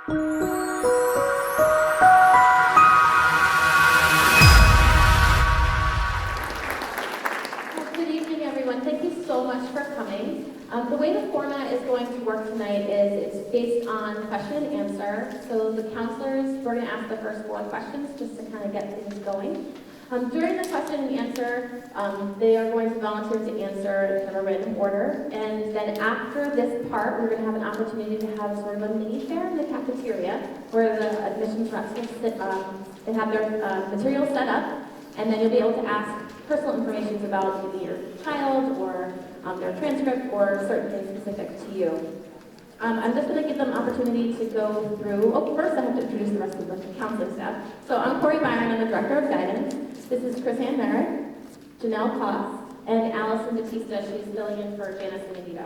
Good evening, everyone. Thank you so much for coming. The way the format is going to work tonight is it's based on question and answer. So the counselors, we're going to ask the first 4 questions just to kind of get things going. During the question and answer, they are going to volunteer to answer in kind of a random order. And then after this part, we're going to have an opportunity to have sort of a mini fair in the cafeteria where the admissions reps will sit, they have their materials set up, and then you'll be able to ask personal information about maybe your child or their transcript or certain things specific to you. I'm just going to give them opportunity to go through. Oh, first I have to introduce the rest of the counseling staff. So I'm Corey Byron, I'm the Director of Guidance. This is Chris Ann Merritt, Janelle Koss, and Allison Batista. She's filling in for Janice Benedito.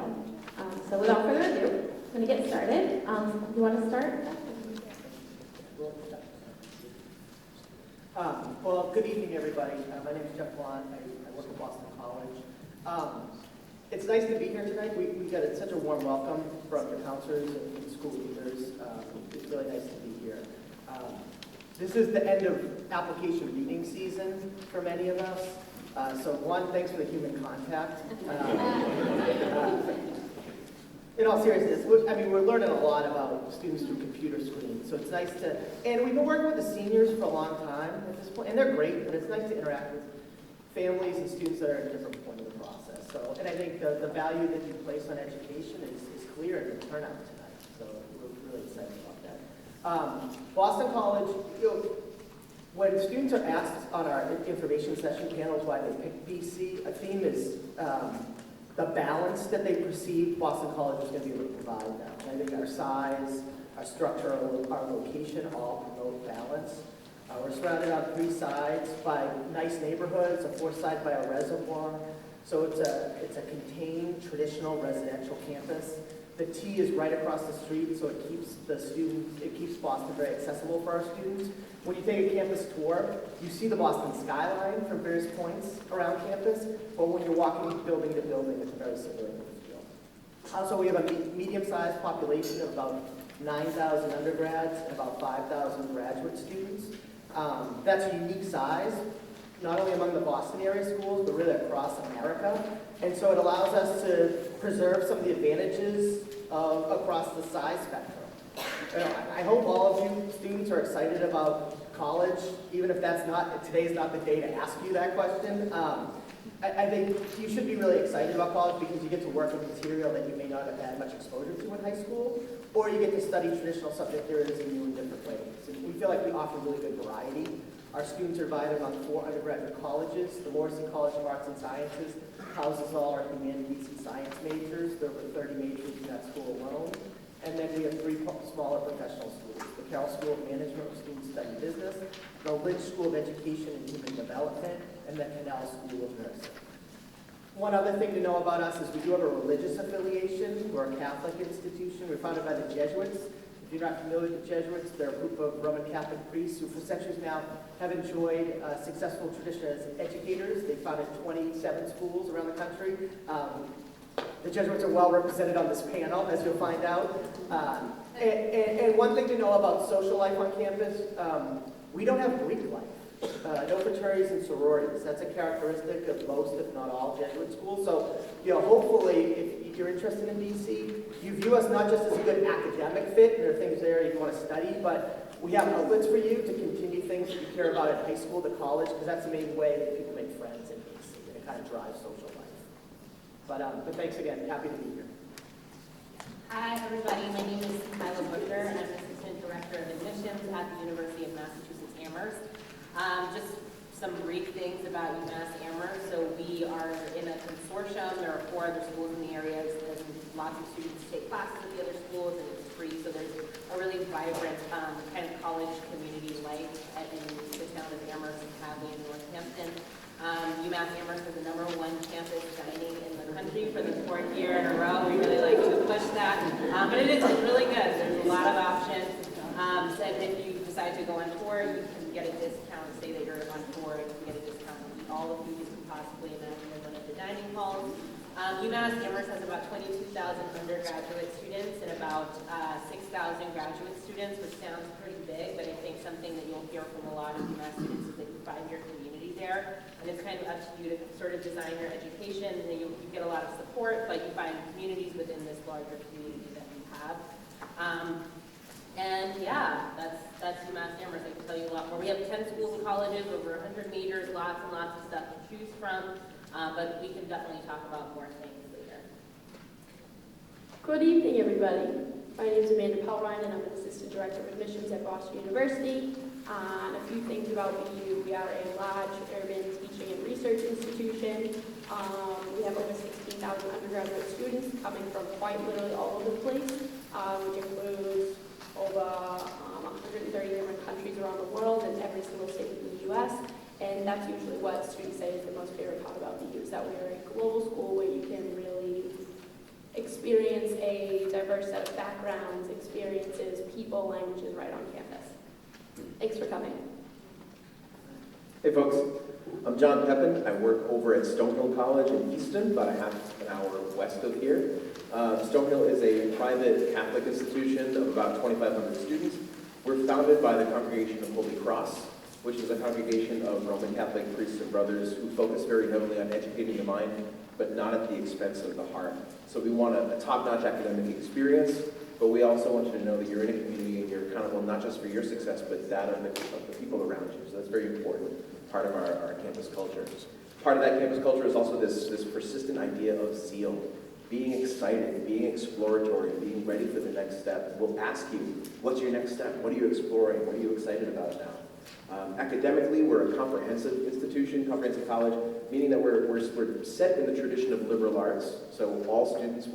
So without further ado, I'm going to get started. You want to start? Well, good evening, everybody. My name is Jeff Blunt. I work at Boston College. It's nice to be here tonight. We got such a warm welcome from the counselors and school leaders. It's really nice to be here. This is the end of application reading season for many of us. So one, thanks for the human contact. In all seriousness, we're learning a lot about students through computer screens, so it's nice to, and we've been working with the seniors for a long time at this point, and they're great, but it's nice to interact with families and students that are at a different point of the process. So, and I think the value that you place on education is clear in the turnout tonight, so we're really excited about that. Boston College, when students are asked on our information session panels why they pick BC, a theme is the balance that they perceive Boston College is going to be able to provide them. And I think our size, our structure, our location all promote balance. We're surrounded on 3 sides by nice neighborhoods, a 4th side by a reservoir. So it's a contained, traditional residential campus. The T is right across the street, so it keeps Boston very accessible for our students. When you take a campus tour, you see the Boston skyline from various points around campus, but when you're walking building to building, it's a very similar feel. Also, we have a medium-sized population of about 9,000 undergrads and about 5,000 graduate students. That's a unique size, not only among the Boston area schools, but really across America. And so it allows us to preserve some of the advantages across the size spectrum. I hope all of you students are excited about college, even if today's not the day to ask you that question. I think you should be really excited about college because you get to work with material that you may not have had much exposure to in high school, or you get to study traditional subject areas in new and different ways. And we feel like we offer really good variety. Our students are divided among 4 undergraduate colleges. The Morrison College of Arts and Sciences houses all our humanities and science majors. There were 30 majors in that school alone. And then we have 3 smaller professional schools. The Carroll School of Management, where students study business, the Lynch School of Education and Human Development, and the Canal School of Nursing. One other thing to know about us is we do have a religious affiliation. We're a Catholic institution. We're founded by the Jesuits. If you're not familiar with the Jesuits, they're a group of Roman Catholic priests who for centuries now have enjoyed a successful tradition as educators. They founded 27 schools around the country. The Jesuits are well represented on this panel, as you'll find out. And one thing to know about social life on campus, we don't have Greek life. No fraternities and sororities. That's a characteristic of most, if not all, Jesuit schools. So, hopefully, if you're interested in BC, you view us not just as a good academic fit, there are things there you want to study, but we have outlets for you to continue things that you care about at high school to college, because that's the main way that people make friends in BC, and it kind of drives social life. But thanks again. Happy to be here. Hi, everybody. My name is Kyla Busher, and I'm Assistant Director of Admissions at the University of Massachusetts Amherst. Just some brief things about UMass Amherst. So we are in a consortium. There are 4 other schools in the area, and lots of students take classes at the other schools, and it's free. So there's a really vibrant kind of college community life in the town of Amherst and Hadley and Northampton. UMass Amherst is the #1 campus dining in the country for the 4th year in a row. We really like to push that, but it's really good. There's a lot of options. So if you decide to go on tour, you can get a discount. Say that you're on tour, you can get a discount on all the food you can possibly imagine in one of the dining halls. UMass Amherst has about 22,000 undergraduate students and about 6,000 graduate students, which sounds pretty big, but I think something that you'll hear from a lot of UMass students is that you find your community there, and it's kind of up to you to sort of design your education, and you get a lot of support, but you find communities within this larger community that we have. And yeah, that's UMass Amherst. I can tell you a lot more. We have 10 schools and colleges, over 100 majors, lots and lots of stuff to choose from. But we can definitely talk about more things later. Good evening, everybody. My name is Amanda Pellrine, and I'm an Assistant Director of Admissions at Boston University. And a few things about BU. We are a large urban teaching and research institution. We have over 16,000 undergraduate students coming from quite literally all over the place, which includes over 130 different countries around the world and every single state in the U.S. And that's usually what students say is the most favorite part about BU, is that we are a global school where you can really experience a diverse set of backgrounds, experiences, people, languages right on campus. Thanks for coming. Hey folks, I'm John Pepin. I work over at Stonehill College in Easton, about a half an hour west of here. Stonehill is a private Catholic institution of about 2,500 students. We're founded by the Congregation of Holy Cross, which is a congregation of Roman Catholic priests and brothers who focus very heavily on educating the mind, but not at the expense of the heart. So we want a top-notch academic experience, but we also want you to know that you're in a community and you're accountable not just for your success, but that of the people around you. So that's very important, part of our campus culture. Part of that campus culture is also this persistent idea of zeal, being excited, being exploratory, being ready for the next step. We'll ask you, what's your next step? What are you exploring? What are you excited about now? Academically, we're a comprehensive institution, comprehensive college, meaning that we're set in the tradition of liberal arts. So all students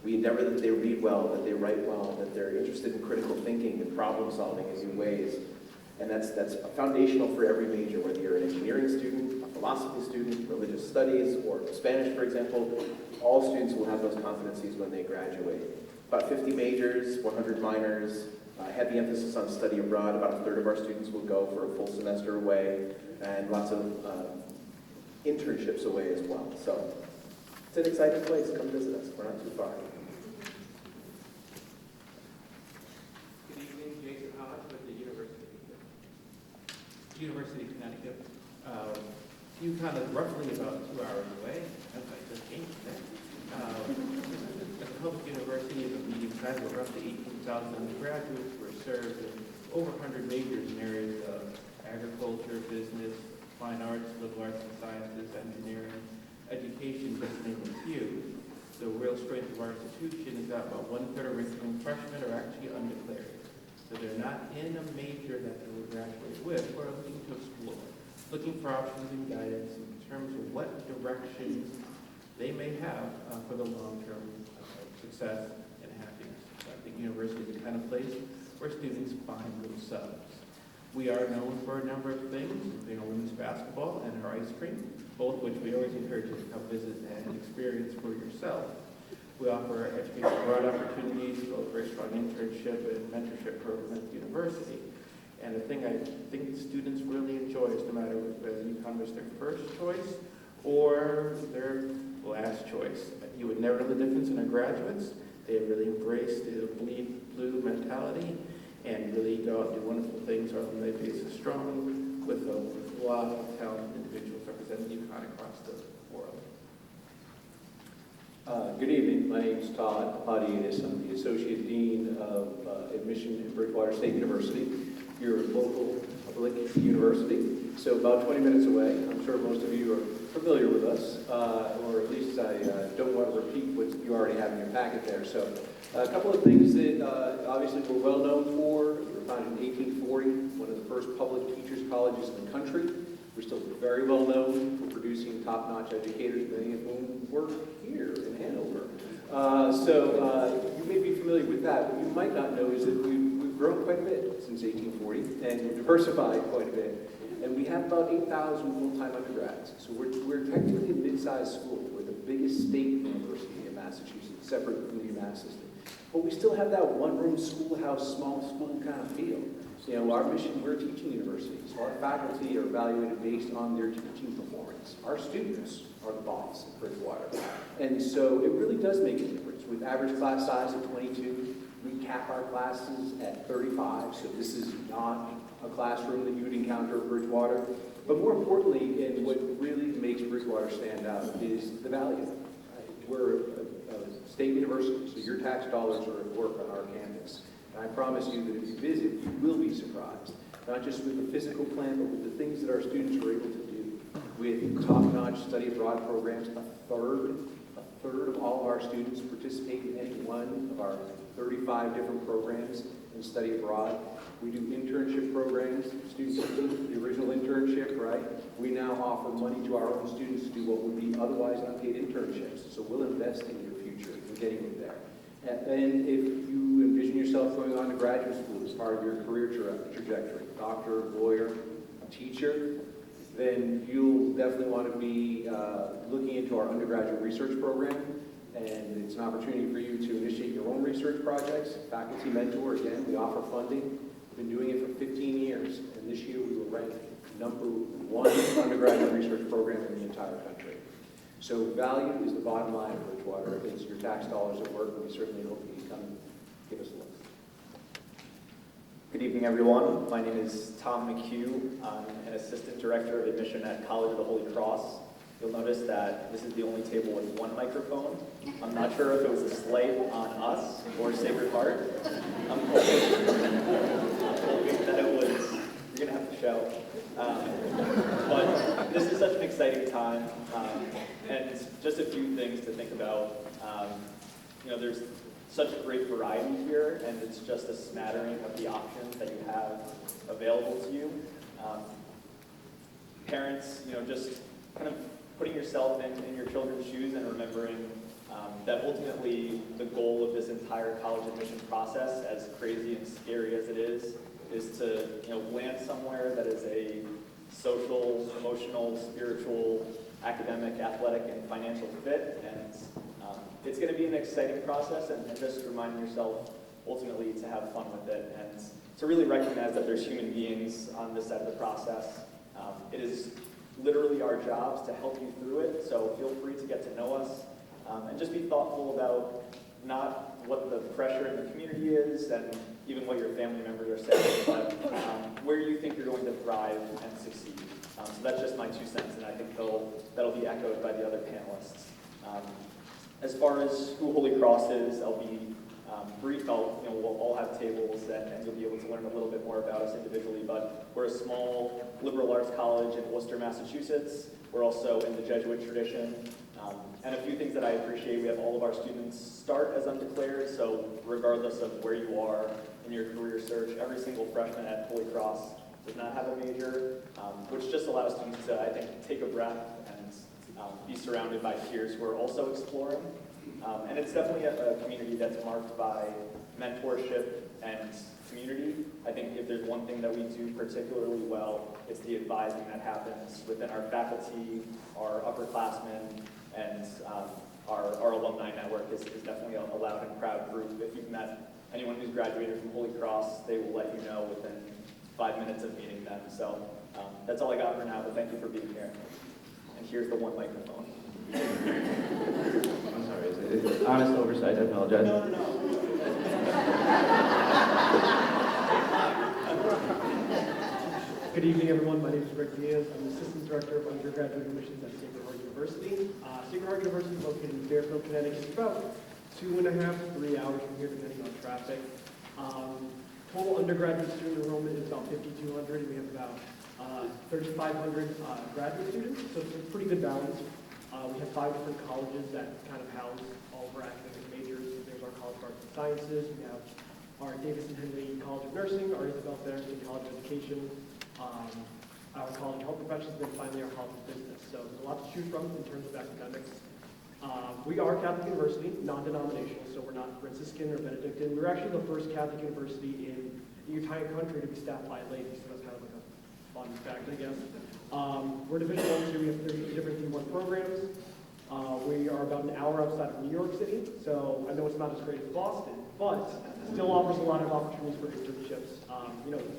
we endeavor that they read well, that they write well, that they're interested in critical thinking and problem solving in new ways. And that's foundational for every major, whether you're an engineering student, a philosophy student, religious studies, or Spanish, for example. All students will have those competencies when they graduate. About 50 majors, 100 minors, heavy emphasis on study abroad. About a third of our students will go for a full semester away, and lots of internships away as well. So it's an exciting place. Come visit us. We're not too far. Good evening, Jason Hodge with the University of Connecticut. UConn is roughly about 2 hours away. As I just came from there. As a public university of a medium size, we're roughly 18,000 undergraduates. We're served in over 100 majors in areas of agriculture, business, fine arts, liberal arts and sciences, engineering, education, just to name a few. The real strength of our institution is that about 1/3 of incoming freshmen are actually undeclared. So they're not in a major that they will graduate with. We're looking to explore, looking for options and guidance in terms of what directions they may have for the long-term success and happiness. I think university is the kind of place where students find themselves. We are known for a number of things, including our women's basketball and our ice cream, both which we always encourage you to come visit and experience for yourself. We offer education abroad opportunities, both very strong internship and mentorship program at the university. And the thing I think students really enjoy is no matter whether UConn was their first choice or their last choice. You would never know the difference in our graduates. They have really embraced the bleed blue mentality and really go out and do wonderful things. Our alumni base is strong with a lot of talented individuals representing UConn across the world. Good evening. My name is Todd Padianis. I'm the Associate Dean of Admission at Bridgewater State University. You're a local public university, so about 20 minutes away. I'm sure most of you are familiar with us, or at least I don't want to repeat what you already have in your packet there. So a couple of things that obviously we're well known for. We were founded in 1840, one of the first public teachers colleges in the country. We're still very well known for producing top-notch educators, many of whom work here in Hanover. So you may be familiar with that. What you might not know is that we've grown quite a bit since 1840, and we've diversified quite a bit. And we have about 8,000 full-time undergrads. So we're technically a mid-sized school. We're the biggest state university in Massachusetts, separate from the UMass system. But we still have that one-room schoolhouse, small school kind of feel. You know, our mission, we're a teaching university, so our faculty are evaluated based on their teaching performance. Our students are the boss at Bridgewater. And so it really does make a difference. With average class size of 22, we cap our classes at 35, so this is not a classroom that you would encounter at Bridgewater. But more importantly, and what really makes Bridgewater stand out is the value. Right? We're a state university, so your tax dollars are at work on our campus. And I promise you that if you visit, you will be surprised, not just with the physical plan, but with the things that our students are able to do. With top-notch study abroad programs, a third of all of our students participate in any one of our 35 different programs in study abroad. We do internship programs, students do the original internship, right? We now offer money to our own students to do what would be otherwise unpaid internships. So we'll invest in your future and getting you there. And if you envision yourself going on to graduate school as part of your career trajectory, doctor, lawyer, teacher, then you'll definitely want to be looking into our undergraduate research program. And it's an opportunity for you to initiate your own research projects. Faculty mentor, again, we offer funding. We've been doing it for 15 years, and this year we were ranked #1 undergraduate research program in the entire country. So value is the bottom line of Bridgewater. It's your tax dollars at work, and we certainly hope that you come and give us a look. Good evening, everyone. My name is Tom McHugh. I'm an assistant director of admission at College of the Holy Cross. You'll notice that this is the only table with one microphone. I'm not sure if it was a slight on us or Sacred Heart. I'm hoping that it was, you're going to have to show. But this is such an exciting time, and just a few things to think about. You know, there's such a great variety here, and it's just a smattering of the options that you have available to you. Parents, you know, just kind of putting yourself in your children's shoes and remembering that ultimately the goal of this entire college admission process, as crazy and scary as it is to, you know, land somewhere that is a social, emotional, spiritual, academic, athletic, and financial fit. And it's going to be an exciting process, and just reminding yourself ultimately to have fun with it and to really recognize that there's human beings on this side of the process. It is literally our jobs to help you through it, so feel free to get to know us, and just be thoughtful about not what the pressure in the community is and even what your family members are saying, but where you think you're going to thrive and succeed. So that's just my 2 cents, and I think that'll be echoed by the other panelists. As far as who Holy Cross is, I'll be brief. We'll all have tables, and you'll be able to learn a little bit more about us individually, but we're a small liberal arts college in Worcester, Massachusetts. We're also in the Jesuit tradition. And a few things that I appreciate, we have all of our students start as undeclared, so regardless of where you are in your career search, every single freshman at Holy Cross does not have a major, which just allows students to, I think, take a breath and be surrounded by peers who are also exploring. And it's definitely a community that's marked by mentorship and community. I think if there's one thing that we do particularly well, it's the advising that happens within our faculty, our upperclassmen, and our alumni network is definitely a loud and proud group. If you've met anyone who's graduated from Holy Cross, they will let you know within 5 minutes of meeting them. So that's all I got for now, but thank you for being here. And here's the one microphone. I'm sorry, it's honest oversight, I apologize. No. Good evening, everyone. My name is Rick Diaz. I'm the Assistant Director of Undergraduate Admissions at Sacred Heart University. Sacred Heart University is located in Fairfield, Connecticut. It's about 2.5 to 3 hours from here, depending on traffic. Total undergraduate student enrollment is about 5,200. We have about 3,500 graduate students, so it's a pretty good balance. We have 5 different colleges that kind of house all of our academic majors. There's our College of Arts and Sciences. We have our Davis and Henry College of Nursing, our Isabel Thurston College of Education, our College of Health Professions, and then finally our College of Business. So there's a lot to choose from in terms of academics. We are a Catholic university, non-denominational, so we're not Franciscan or Benedictine. We're actually the first Catholic university in the entire country to be staffed by a lady, so that's kind of like a fun fact, I guess. We're Division I, so we have 30 different D1 programs. We are about an hour outside of New York City, so I know it's not as great as Boston, but still offers a lot of opportunities for internships,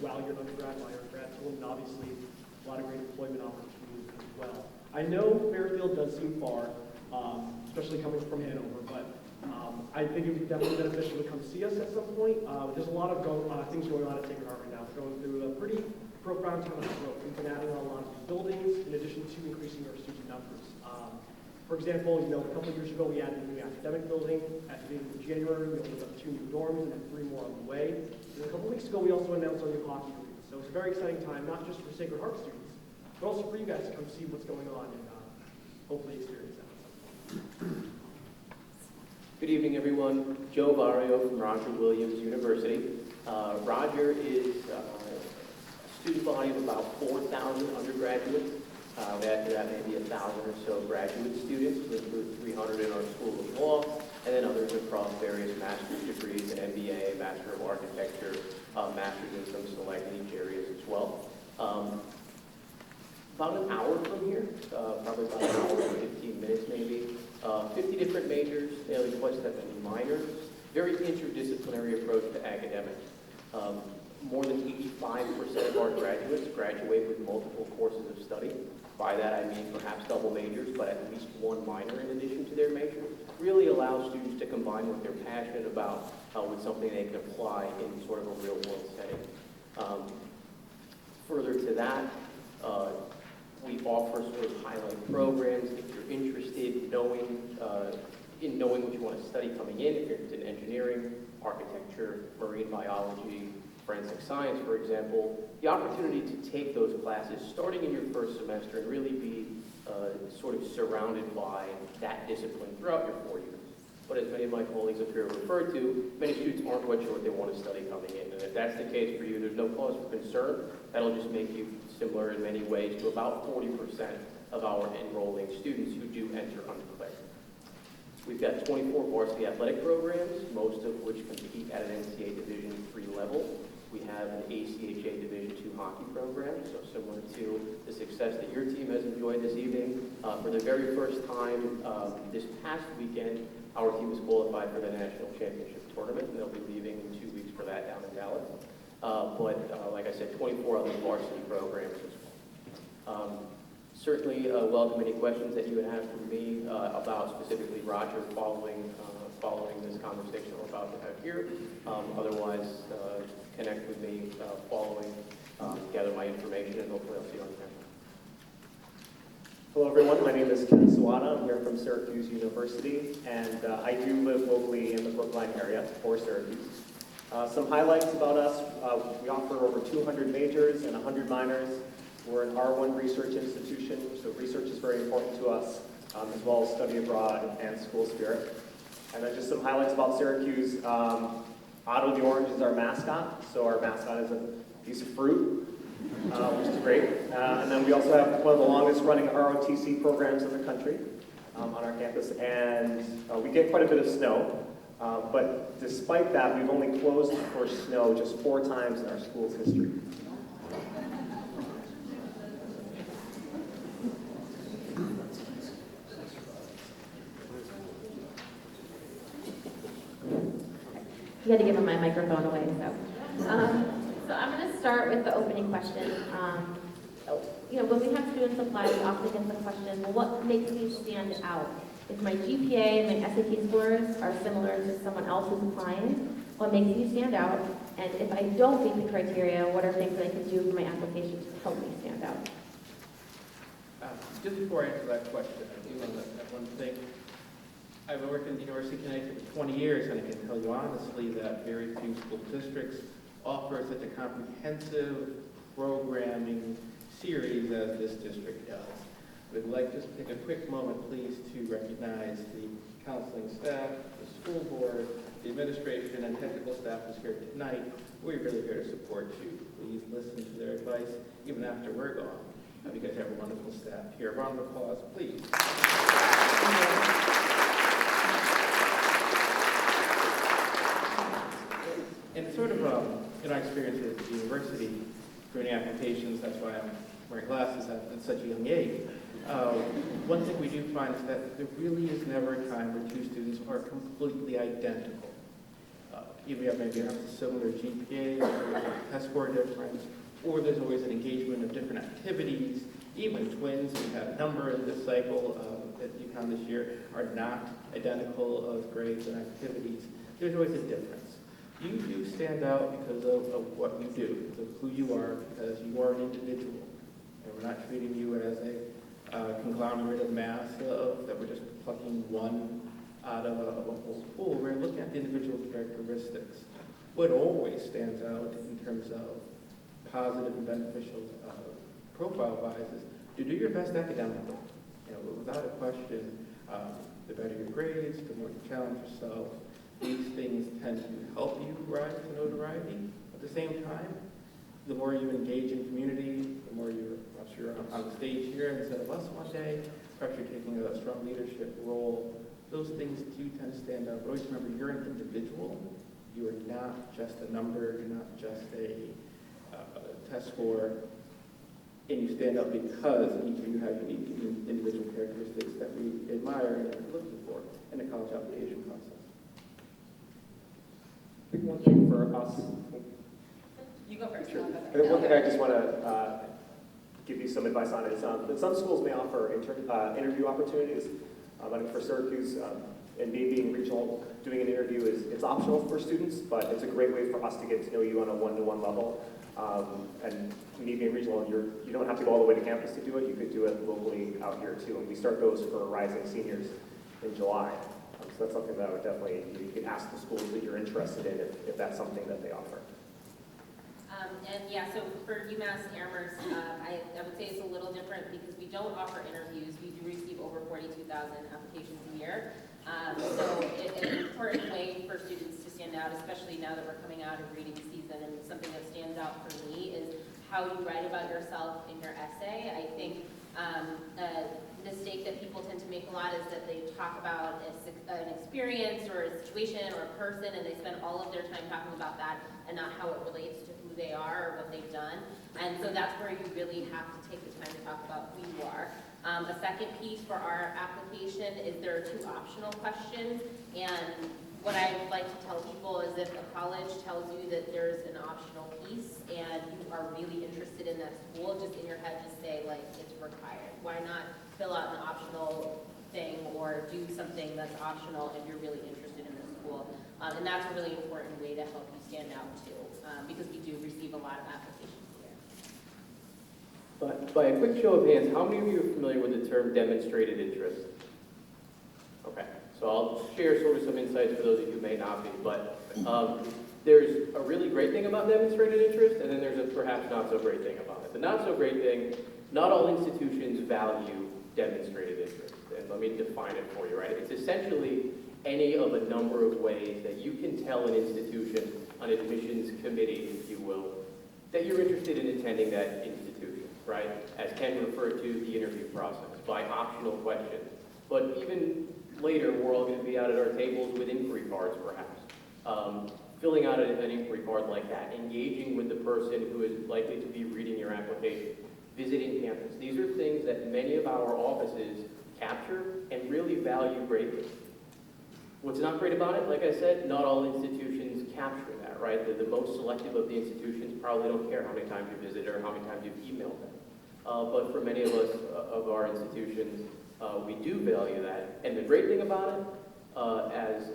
while you're an undergrad, while you're in grad school, and obviously a lot of great employment opportunities as well. I know Fairfield does seem far, especially coming from Hanover, but I think it would be definitely beneficial to come see us at some point. There's a lot of things going on at Sacred Heart right now. We're going through a pretty profound time of growth. We've been adding on a lot of new buildings in addition to increasing our student numbers. For example, a couple of years ago, we added a new academic building. At the beginning of January, we opened up 2 new dorms and then 3 more on the way. And a couple of weeks ago, we also announced our new hockey arena. So it's a very exciting time, not just for Sacred Heart students, but also for you guys to come see what's going on and hopefully experience that. Good evening, everyone. Joe Vario from Roger Williams University. Roger is a student body of about 4,000 undergraduates. After that, maybe 1,000 or so graduate students. We include 300 in our School of Law, and then others across various master's degrees, an MBA, Master of Architecture, Master's in some select niche areas as well. About an hour from here, probably about an hour and 15 minutes maybe. 50 different majors, nearly twice that many minors. Very interdisciplinary approach to academics. More than 85% of our graduates graduate with multiple courses of study. By that I mean perhaps double majors, but at least one minor in addition to their major. Really allows students to combine what they're passionate about with something they can apply in sort of a real world setting. Further to that, we offer sort of highlight programs if you're interested in knowing what you want to study coming in, if you're interested in engineering, architecture, marine biology, forensic science, for example, the opportunity to take those classes starting in your first semester and really be sort of surrounded by that discipline throughout your 4 years. But as many of my colleagues up here have referred to, many students aren't quite sure what they want to study coming in. And if that's the case for you, there's no cause for concern. That'll just make you similar in many ways to about 40% of our enrolling students who do enter undeclared. We've got 24 varsity athletic programs, most of which compete at an NCAA Division III level. We have an ACHA Division II hockey program, so similar to the success that your team has enjoyed this evening. For the very first time this past weekend, our team was qualified for the national championship tournament, and they'll be leaving in 2 weeks for that down in Dallas. Like I said, 24 other varsity programs as well. Certainly welcome any questions that you would have for me about specifically Roger following this conversation we're about to have here. Otherwise, connect with me following, gather my information, and hopefully I'll see you on campus. Hello everyone, my name is Ken Sawada. I'm here from Syracuse University, and I do live locally in the Brookline area for Syracuse. Some highlights about us, we offer over 200 majors and 100 minors. We're an R1 research institution, so research is very important to us, as well as study abroad and school spirit. And then just some highlights about Syracuse. Otto the Orange is our mascot, so our mascot is a piece of fruit, which is great. And then we also have one of the longest running ROTC programs in the country on our campus, and we get quite a bit of snow. But despite that, we've only closed for snow just 4 times in our school's history. You had to give him my microphone away, so I'm going to start with the opening question. When we have students apply, we often get the question, well, what makes me stand out? If my GPA and my SAT scores are similar to someone else who's applying, what makes me stand out? And if I don't meet the criteria, what are things that I can do for my application to help me stand out? Just before I answer that question, I do want to add one thing. I've worked in the University of Connecticut for 20 years, and I can tell you honestly that very few school districts offer such a comprehensive programming series as this district does. We'd like to just take a quick moment, please, to recognize the counseling staff, the school board, the administration, and technical staff who's here tonight. We're really here to support you. Please listen to their advice, even after we're gone, because you have a wonderful staff here. A round of applause, please. And sort of in our experience at the university, during applications, that's why I'm wearing glasses at such a young age. One thing we do find is that there really is never a time where 2 students are completely identical. Either you have maybe have a similar GPA, or test score difference, or there's always an engagement of different activities. Even twins who had a number in this cycle at UConn this year are not identical of grades and activities. There's always a difference. You do stand out because of what you do, because of who you are, because you are an individual. And we're not treating you as a conglomerate of mass that we're just plucking one out of a whole pool. We're looking at the individual characteristics. What always stands out in terms of positive and beneficial profile biases, to do your best academically. Without a question, the better your grades, the more you challenge yourself. These things tend to help you rise to notoriety. At the same time, the more you engage in community, the more once you're on the stage here instead of us one day, perhaps you're taking a strong leadership role. Those things do tend to stand out. But always remember, you're an individual. You are not just a number. You're not just a test score. And you stand out because each of you have unique individual characteristics that we admire and are looking for in the college application process. I think one thing for us, You go first. sure. I'll go I think one thing I first. just want to give you some advice on is that some schools may offer interview opportunities. I think for Syracuse, and me being regional, doing an interview it's optional for students, but it's a great way for us to get to know you on a one-to-one level. And me being regional, you don't have to go all the way to campus to do it. You could do it locally out here too. And we start those for rising seniors in July. So that's something that I would definitely, you can ask the schools that you're interested in if that's something that they offer. And yeah, so for UMass Amherst, I would say it's a little different because we don't offer interviews. We do receive over 42,000 applications a year. So it's an important way for students to stand out, especially now that we're coming out of reading season. And something that stands out for me is how you write about yourself in your essay. I think a mistake that people tend to make a lot is that they talk about an experience or a situation or a person, and they spend all of their time talking about that and not how it relates to who they are or what they've done. And so that's where you really have to take the time to talk about who you are. A second piece for our application is there are 2 optional questions, and what I like to tell people is if a college tells you that there's an optional piece and you are really interested in that school, just in your head just say like it's required. Why not fill out an optional thing or do something that's optional if you're really interested in the school? And that's a really important way to help you stand out too, because we do receive a lot of applications here. But by a quick show of hands, how many of you are familiar with the term demonstrated interest? Okay, so I'll share sort of some insights for those of you who may not be, but there's a really great thing about demonstrated interest, and then there's a perhaps not so great thing about it. The not so great thing, not all institutions value demonstrated interest, and let me define it for you, right? It's essentially any of a number of ways that you can tell an institution, an admissions committee, if you will, that you're interested in attending that institution, right? As Ken referred to the interview process, by optional questions. But even later, we're all going to be out at our tables with inquiry cards, perhaps. Filling out an inquiry card like that, engaging with the person who is likely to be reading your application, visiting campus. These are things that many of our offices capture and really value greatly. What's not great about it, like I said, not all institutions capture that, right? The most selective of the institutions probably don't care how many times you visit or how many times you've emailed them. But for many of us, of our institutions, we do value that. And the great thing about it, as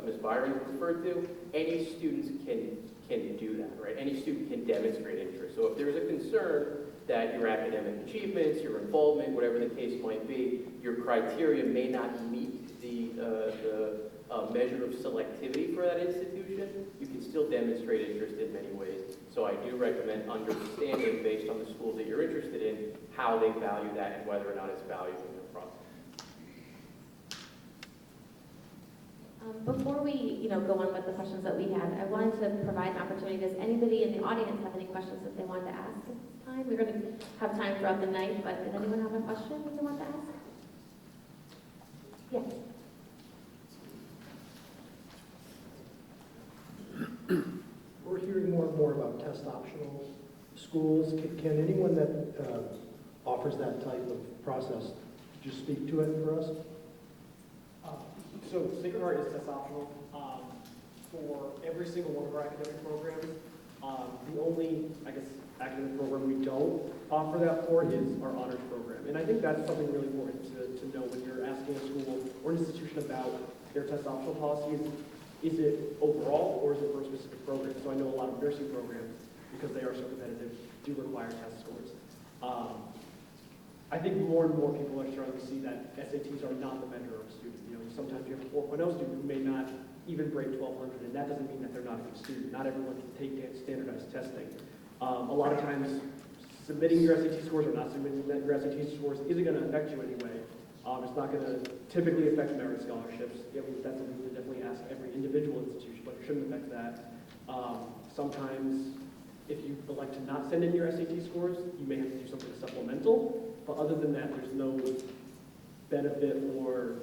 Ms. Byron referred to, any students can do that, right? Any student can demonstrate interest. So if there's a concern that your academic achievements, your involvement, whatever the case might be, your criteria may not meet the measure of selectivity for that institution, you can still demonstrate interest in many ways. So I do recommend understanding, based on the schools that you're interested in, how they value that and whether or not it's valued in their process. Before we, go on with the questions that we had, I wanted to provide an opportunity. Does anybody in the audience have any questions that they want to ask at this time? We're going to have time throughout the night, but does anyone have a question that they want to ask? Yes. We're hearing more and more about test optional schools. Can anyone that offers that type of process just speak to it for us? So Sacred Heart is test optional. for every single one of our academic programs. The only, I guess, academic program we don't offer that for is our honors program. And I think that's something really important to know when you're asking a school or an institution about their test optional policy. Is it overall or is it for a specific program? So I know a lot of nursing programs, because they are so competitive, do require test scores. I think more and more people are starting to see that SATs are not the measure of a student. You know, sometimes you have a 4.0 student who may not even break 1200, and that doesn't mean that they're not a good student. Not everyone can take standardized testing. A lot of times, submitting your SAT scores or not submitting your SAT scores isn't going to affect you anyway. It's not going to typically affect merit scholarships. I mean, that's something to definitely ask every individual institution, but it shouldn't affect that. Sometimes, if you elect to not send in your SAT scores, you may have to do something supplemental. But other than that, there's no benefit or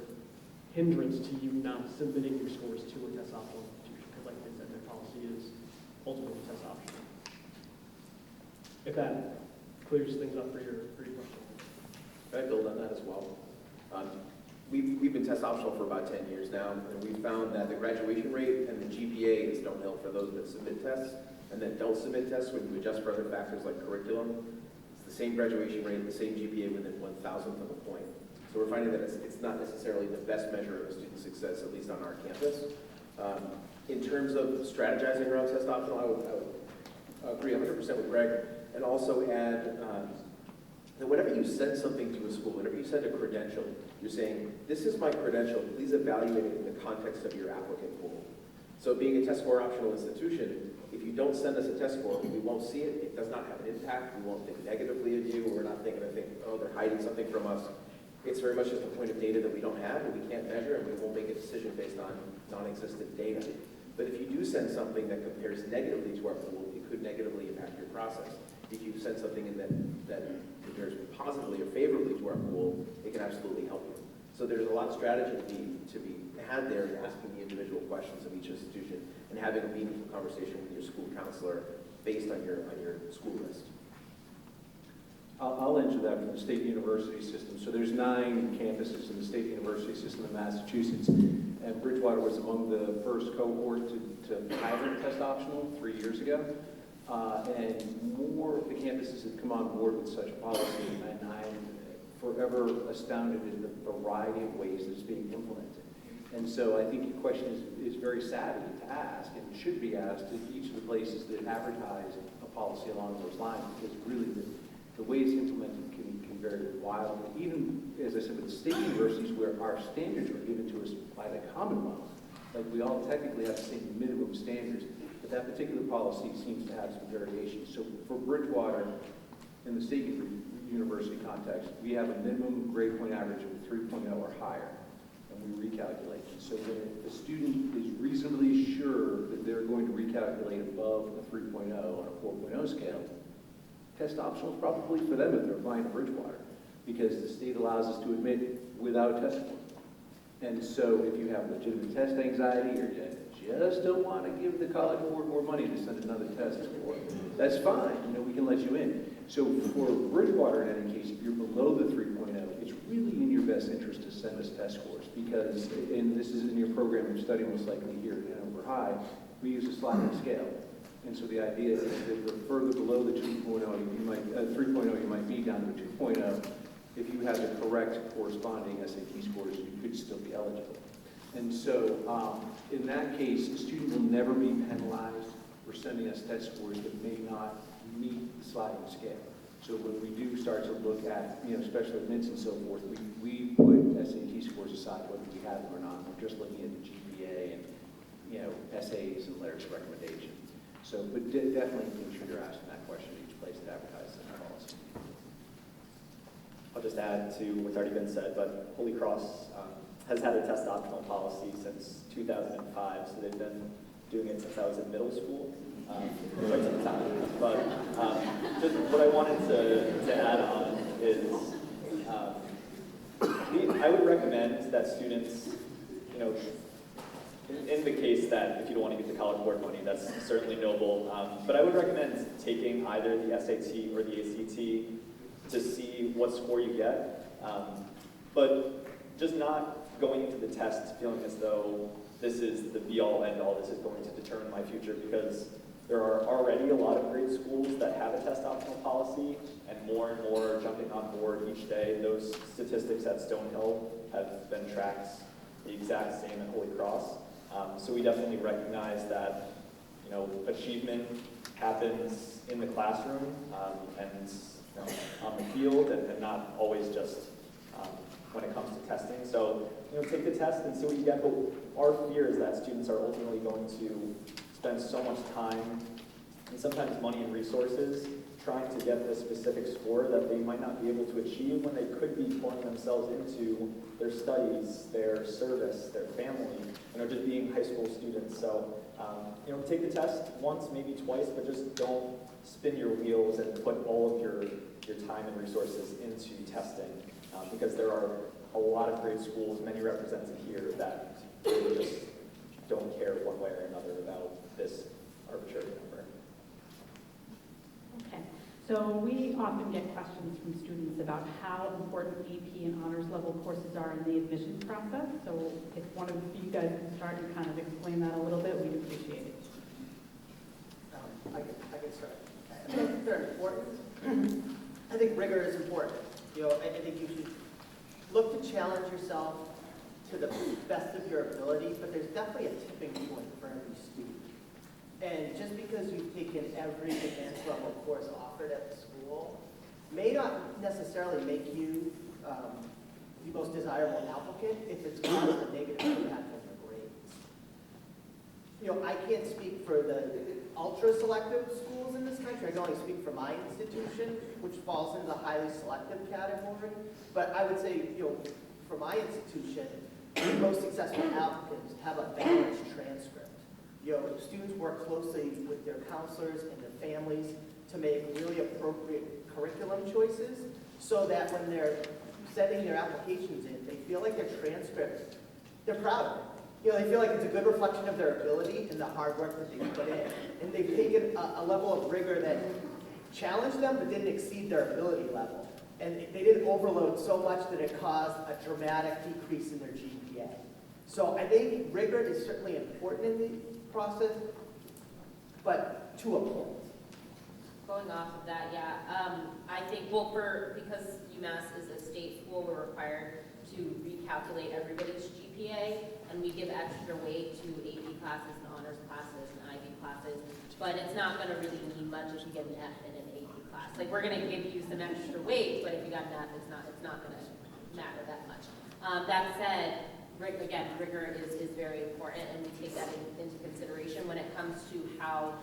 hindrance to you not submitting your scores to a test optional institution, because like I said, their policy is ultimately test optional. If that clears things up for your question. Can I build on that as well? We've been test optional for about 10 years now, and we found that the graduation rate and the GPA is downhill for those that submit tests and that don't submit tests when you adjust for other factors like curriculum. It's the same graduation rate, the same GPA within 1,000th of a point. So we're finding that it's not necessarily the best measure of student success, at least on our campus. In terms of strategizing around test optional, I would agree 100% with Greg, and also add that whenever you send something to a school, whenever you send a credential, you're saying, this is my credential, please evaluate it in the context of your applicant pool. So being a test score optional institution, if you don't send us a test score, we won't see it, it does not have an impact, we won't think negatively of you, we're not thinking, oh, they're hiding something from us. It's very much just a point of data that we don't have and we can't measure, and we won't make a decision based on non-existent data. But if you do send something that compares negatively to our pool, it could negatively impact your process. If you send something in that compares positively or favorably to our pool, it can absolutely help you. So there's a lot of strategy to be had there in asking the individual questions of each institution and having a meaningful conversation with your school counselor based on your school list. I'll answer that from the state university system. So there's 9 campuses in the state university system in Massachusetts, and Bridgewater was among the first cohort to pilot test optional 3 years ago. And more of the campuses have come on board with such a policy, and I'm forever astounded at the variety of ways that it's being implemented. And so I think your question is very savvy to ask, and should be asked at each of the places that advertise a policy along those lines, because really the way it's implemented can vary wildly. Even, as I said, with the state universities where our standards are given to us by the Commonwealth, like we all technically have the same minimum standards, but that particular policy seems to have some variation. So for Bridgewater, in the state university context, we have a minimum grade point average of 3.0 or higher, and we recalculate. So when the student is reasonably sure that they're going to recalculate above a 3.0 on a 4.0 scale, test optional is probably for them if they're applying to Bridgewater, because the state allows us to admit without a test score. And so if you have legitimate test anxiety, or you just don't want to give the college board more money to send another test score, that's fine. We can let you in. So for Bridgewater, in any case, if you're below the 3.0, it's really in your best interest to send us test scores, because, and this is in your program of study most likely here at Hanover High, we use a sliding scale. And so the idea is that the further below the 2.0, 3.0 you might be down to 2.0. If you have the correct corresponding SAT scores, you could still be eligible. And so in that case, a student will never be penalized for sending us test scores that may not meet the sliding scale. So when we do start to look at, special admits and so forth, we put SAT scores aside whether we have them or not. We're just looking at the GPA and, essays and letters of recommendation. So, but definitely make sure you're asking that question at each place that advertises that policy. I'll just add to what's already been said, but Holy Cross has had a test optional policy since 2005, so they've been doing it since I was in middle school, quite some time. But just what I wanted to add on is I would recommend that students, in the case that if you don't want to get the College Board money, that's certainly noble. But I would recommend taking either the SAT or the ACT to see what score you get. But just not going into the test feeling as though this is the be-all, end-all, this is going to determine my future, because there are already a lot of great schools that have a test optional policy, and more are jumping on board each day. Those statistics at Stonehill have been tracked the exact same at Holy Cross. So we definitely recognize that, you know, achievement happens in the classroom and you know, on the field, and not always just when it comes to testing. So, you know, take the test and see what you get. But our fear is that students are ultimately going to spend so much time and sometimes money and resources trying to get this specific score that they might not be able to achieve when they could be pouring themselves into their studies, their service, their family, you know, just being high school students. So, you know, take the test once, maybe twice, but just don't spin your wheels and put all of your time and resources into testing, because there are a lot of great schools, many represented here, that really just don't care one way or another about this arbitrary number. Okay, so we often get questions from students about how important AP and honors level courses are in the admissions process. So if one of you guys can start and kind of explain that a little bit, we'd appreciate it. I can start. I think they're important. I think rigor is important. You know, I think you should look to challenge yourself to the best of your ability, but there's definitely a tipping point for every student. And just because you've taken every advanced level course offered at the school may not necessarily make you the most desirable applicant if it's caused a negative impact on your grades. You know, I can't speak for the ultra-selective schools in this country. I can only speak for my institution, which falls into the highly selective category. But I would say, you know, for my institution, the most successful applicants have a balanced transcript. You know, students work closely with their counselors and their families to make really appropriate curriculum choices so that when they're sending their applications in, they feel like their transcript, they're proud of it. You know, they feel like it's a good reflection of their ability and the hard work that they put in. And they've taken a level of rigor that challenged them but didn't exceed their ability level. And they didn't overload so much that it caused a dramatic decrease in their GPA. So I think rigor is certainly important in the process, but to a point. Going off of that, yeah, I think, well, because UMass is a state school, we're required to recalculate everybody's GPA, and we give extra weight to AP classes and honors classes and IB classes, but it's not going to really mean much if you get an F in an AP class. Like, we're going to give you some extra weight, but if you got an F, it's not going to matter that much. That said, again, rigor is very important, and we take that into consideration when it comes to how,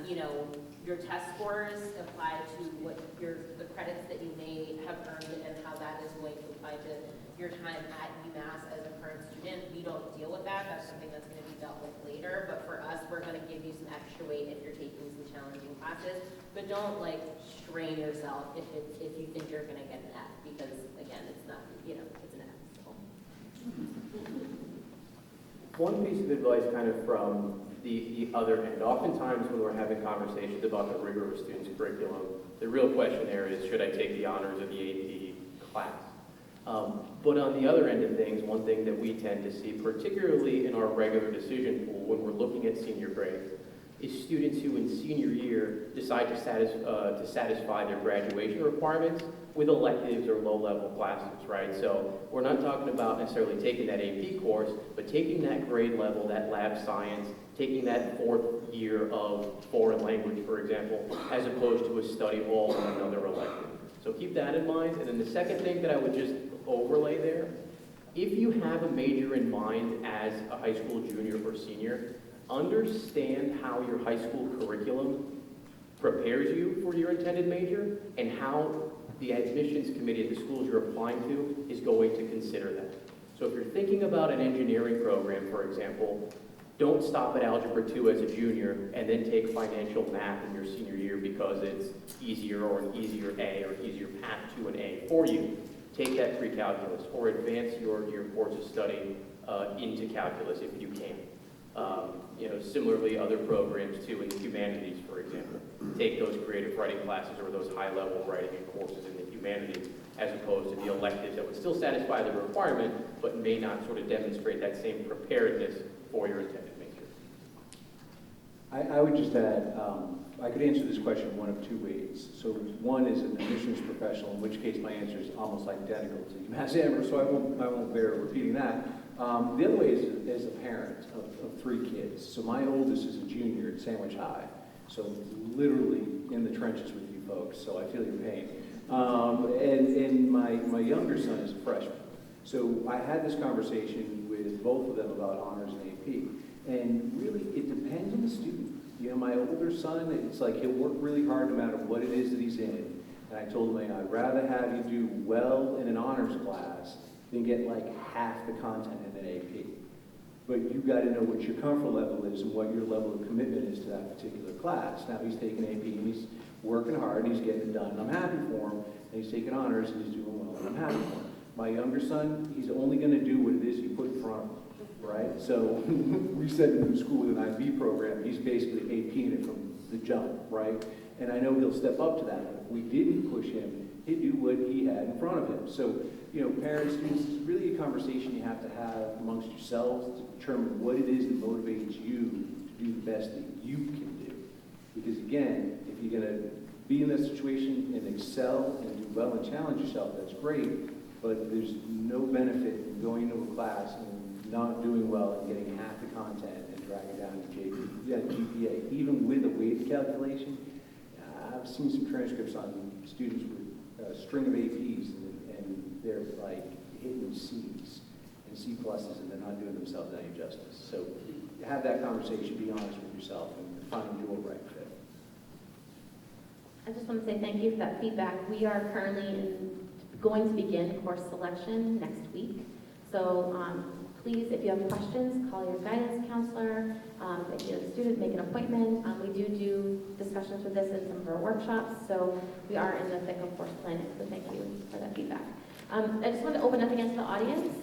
you know, your test scores apply to what the credits that you may have earned and how that is going to apply to your time at UMass as a current student. We don't deal with that. That's something that's going to be dealt with later. But for us, we're going to give you some extra weight if you're taking some challenging classes. But don't like strain yourself if you think you're going to get an F, because again, it's not, you know, it's an F. So. One piece of advice kind of from the other end. Oftentimes when we're having conversations about the rigor of a student's curriculum, the real question there is, should I take the honors or the AP class? But on the other end of things, one thing that we tend to see, particularly in our regular decision pool when we're looking at senior grades, is students who in senior year decide to satisfy their graduation requirements with electives or low-level classes, right? So we're not talking about necessarily taking that AP course, but taking that grade level, that lab science, taking that 4th year of foreign language, for example, as opposed to a study hall and another elective. So keep that in mind. And then the second thing that I would just overlay there, if you have a major in mind as a high school junior or senior, understand how your high school curriculum prepares you for your intended major and how the admissions committee at the schools you're applying to is going to consider that. So if you're thinking about an engineering program, for example, don't stop at Algebra 2 as a junior and then take financial math in your senior year because it's easier or an easier A or easier path to an A for you. Take that pre-calculus or advance your course of study into calculus if you can. You know, similarly, other programs too in the humanities, for example, take those creative writing classes or those high-level writing and courses in the humanities as opposed to the electives that would still satisfy the requirement but may not sort of demonstrate that same preparedness for your intended major. I would just add, I could answer this question one of two ways. So one is an admissions professional, in which case my answer is almost identical to UMass Amherst, so I won't bear repeating that. The other way is as a parent of 3 kids. So my oldest is a junior at Sandwich High, so literally in the trenches with you folks, so I feel your pain. And my younger son is a freshman. So I had this conversation with both of them about honors and AP. And really, it depends on the student. You know, my older son, it's like he'll work really hard no matter what it is that he's in. And I told him, I'd rather have you do well in an honors class than get like half the content in an AP. But you got to know what your comfort level is and what your level of commitment is to that particular class. Now he's taking AP and he's working hard and he's getting it done. And I'm happy for him. And he's taking honors and he's doing well. And I'm happy for him. My younger son, he's only going to do what it is you put in front of him. Right? So we send him to school with an IB program. He's basically APing it from the jump, right? And I know he'll step up to that. But if we didn't push him, he'd do what he had in front of him. So, you know, parents, students, it's really a conversation you have to have amongst yourselves to determine what it is that motivates you to do the best that you can do. Because again, if you're going to be in that situation and excel and do well and challenge yourself, that's great. But there's no benefit in going into a class and not doing well and getting half the content and dragging down your GPA. Even with a weighted calculation, I've seen some transcripts on students with a string of APs and they're like hitting C's and C pluses and they're not doing themselves any justice. So have that conversation, be honest with yourself and find your right fit. I just want to say thank you for that feedback. We are currently going to begin course selection next week. So please, if you have questions, call your guidance counselor. If you're a student, make an appointment. We do discussions with this in some of our workshops, so we are in the thick of course planning, so thank you for that feedback. I just want to open up again to the audience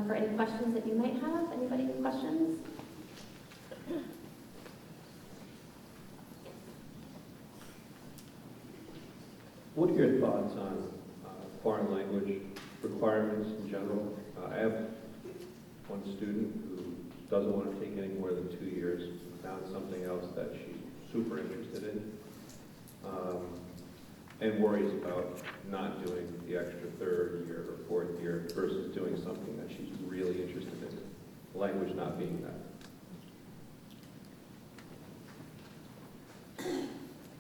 for any questions that you might have. Anybody have questions? What are your thoughts on foreign language requirements in general? I have one student who doesn't want to take any more than 2 years, found something else that she's super interested in, and worries about not doing the extra 3rd year or 4th year versus doing something that she's really interested in, language not being that.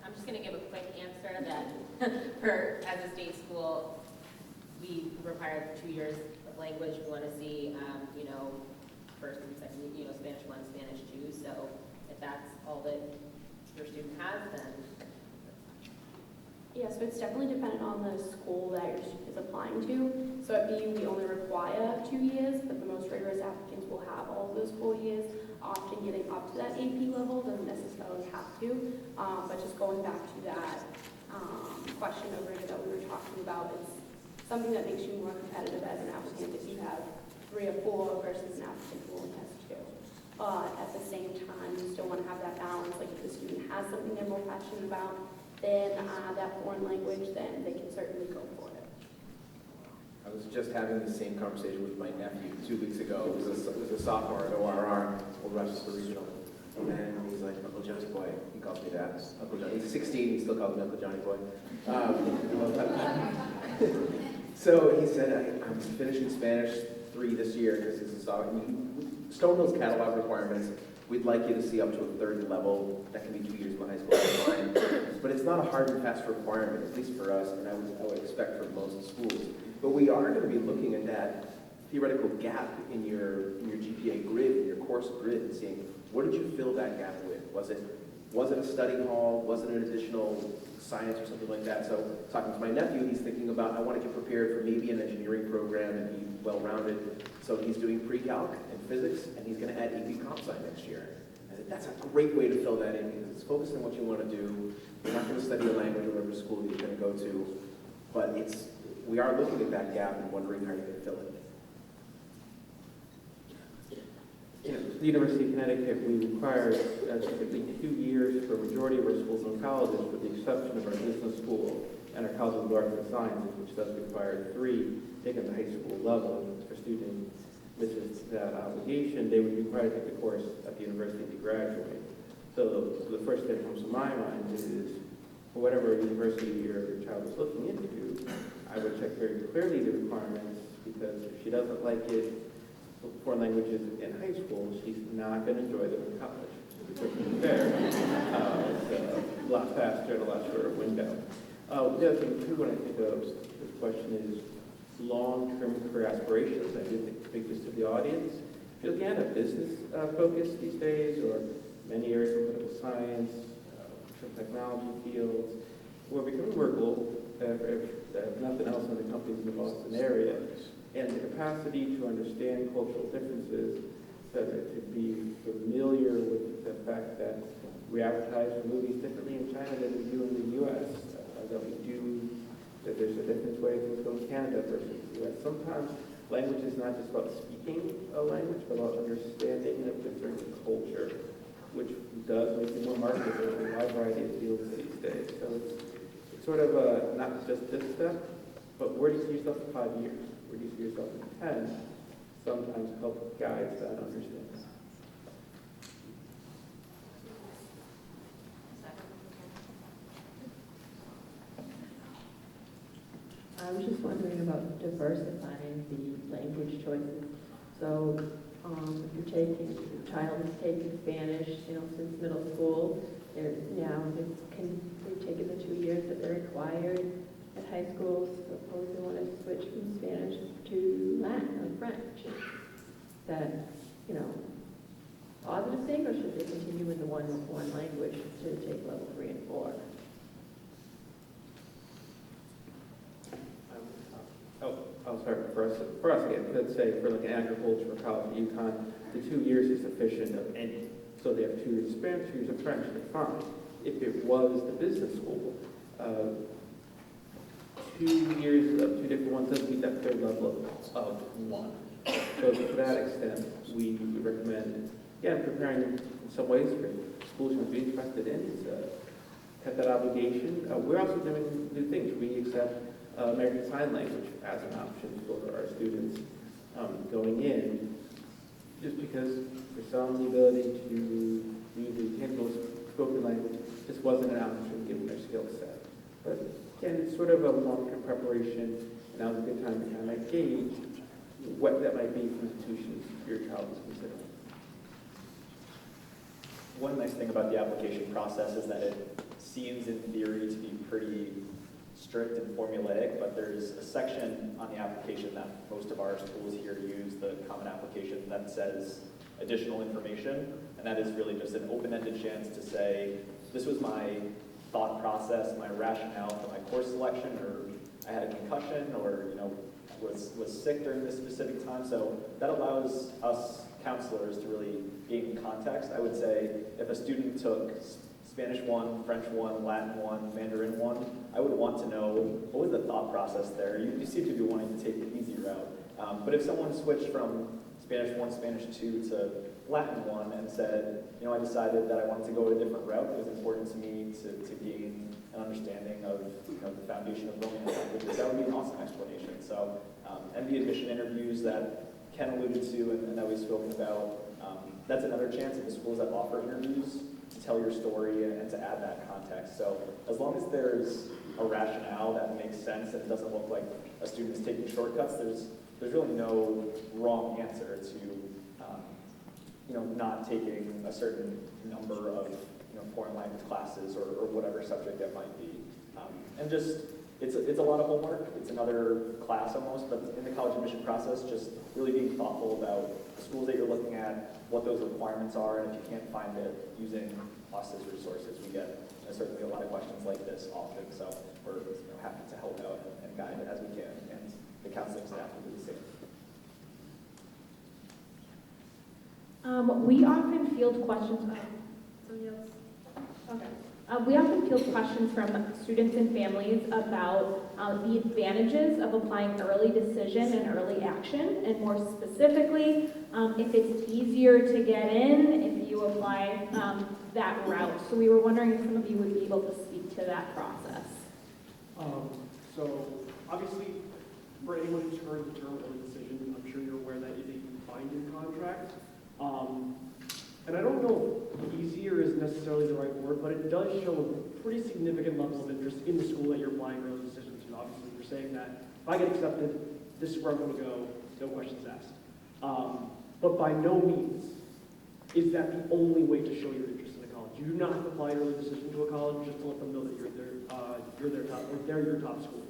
I'm just going to give a quick answer that as a state school, we require 2 years of language. We want to see, first and second, Spanish 1, Spanish 2. So if that's all that your student has, then. Yeah, so it's definitely dependent on the school that your student is applying to. So at BU, we only require 2 years, but the most rigorous applicants will have all of those 4 years. Often getting up to that AP level doesn't necessarily have to. But just going back to that question over here that we were talking about, it's something that makes you more competitive as an applicant if you have 3 or 4 versus an applicant who only has 2. At the same time, you still want to have that balance. Like if the student has something they're more passionate about, then that foreign language, then they can certainly go for it. I was just having the same conversation with my nephew 2 weeks ago. It was a sophomore at ORR, Old Rochester Regional. And he's like, Uncle Johnny Boy. He calls me that. Uncle Johnny. He's 16, he still calls me Uncle Johnny Boy. So he said, I'm finishing Spanish 3 this year because it's a sophomore. Stonehill's catalog requirements, we'd like you to see up to a 3rd level. That can be 2 years in high school, that's fine. But it's not a hard and fast requirement, at least for us, and I would expect for most schools. But we are going to be looking at that theoretical gap in your GPA grid, in your course grid, and seeing what did you fill that gap with? Was it a study hall? Was it an additional science or something like that? So talking to my nephew, he's thinking about, I want to get prepared for maybe an engineering program and be well-rounded. So he's doing pre-calc and physics, and he's going to add AP Comp Sci next year. I said, that's a great way to fill that in because it's focused on what you want to do. You're not going to study a language or whatever school you're going to go to, but we are looking at that gap and wondering how you're going to fill it. The University of Connecticut, we require typically 2 years for a majority of our schools and colleges, with the exception of our business school and our College of Arts and Sciences, which does require 3, taken at the high school level for students misses that obligation, they would be required to take the course at the university to graduate. So the first thing that comes to my mind is, for whatever university your child is looking into, I would check very clearly the requirements, because if she doesn't like it, foreign languages in high school, she's not going to enjoy them in college. To be perfectly fair, it's a lot faster and a lot shorter window. The other thing too, when I think of this question is long-term career aspirations. I do think speak this to the audience. If you're looking at a business focus these days, or many areas of political science, technology fields, we're becoming more global. If nothing else in the companies in the Boston area, and the capacity to understand cultural differences, to be familiar with the fact that we advertise for movies differently in China than we do in the U.S., that there's a different way things go in Canada versus the U.S. Sometimes language is not just about speaking a language, but about understanding a different culture, which does make you more marketable in a wide variety of fields these days. So it's sort of not just this step, but where do you see yourself in 5 years? Where do you see yourself in 10? Sometimes help guide that understanding. I was just wondering about diversifying the language choices. So if your child is taking Spanish, since middle school, they've taken the 2 years that they're required at high school. Suppose they want to switch from Spanish to Latin or French. Is that, positive thing, or should they continue in the one language to take level 3 and 4? I'll start for us again. Let's say for like an agricultural college at UConn, the 2 years is sufficient of any. So they have 2 years of Spanish, 2 years of French, they're fine. If it was the business school, 2 years of 2 different ones doesn't meet that third level of 1. So to that extent, we recommend, preparing in some ways for schools who be interested in to have that obligation. We're also doing new things. We accept American Sign Language as an option for our students going in, just because for some the ability to use the tangible spoken language just wasn't an option given their skill set. But again, it's sort of a long-term preparation, and now's a good time to kind of gauge what that might be for institutions your child is considering. One nice thing about the application process is that it seems in theory to be pretty strict and formulaic, but there's a section on the application that most of our schools here use, the common application, that says additional information, and that is really just an open-ended chance to say, this was my thought process, my rationale for my course selection, or I had a concussion, or was sick during this specific time. So that allows us counselors to really gain context. I would say if a student took Spanish 1, French 1, Latin 1, Mandarin 1, I would want to know what was the thought process there. You seem to be wanting to take the easy route. But if someone switched from Spanish 1, Spanish 2 to Latin 1 and said, I decided that I wanted to go a different route, it was important to me to gain an understanding of the foundation of Romance languages, that would be an awesome explanation. So, and the admission interviews that Ken alluded to and that we've spoken about, that's another chance at the schools that offer interviews to tell your story and to add that context. So as long as there's a rationale that makes sense and it doesn't look like a student is taking shortcuts, there's really no wrong answer to not taking a certain number of foreign language classes or whatever subject that might be. And just, it's a lot of homework. It's another class almost, but in the college admission process, just really being thoughtful about the schools that you're looking at, what those requirements are, and if you can't find it, using us as resources. We get certainly a lot of questions like this often, so we're happy to help out and guide as we can, and the counseling staff will do the same. We often field questions. We often field questions from students and families about the advantages of applying early decision and early action, and more specifically, if it's easier to get in if you apply that route. So we were wondering if some of you would be able to speak to that process. So obviously, for anyone who's heard the term early decision, I'm sure you're aware that is a binding contract. And I don't know if easier is necessarily the right word, but it does show a pretty significant level of interest in the school that you're applying early decision to. Obviously, you're saying that if I get accepted, this is where I'm going to go, no questions asked. But by no means is that the only way to show your interest in a college. You do not have to apply early decision to a college just to let them know that you're their top, or they're your top school.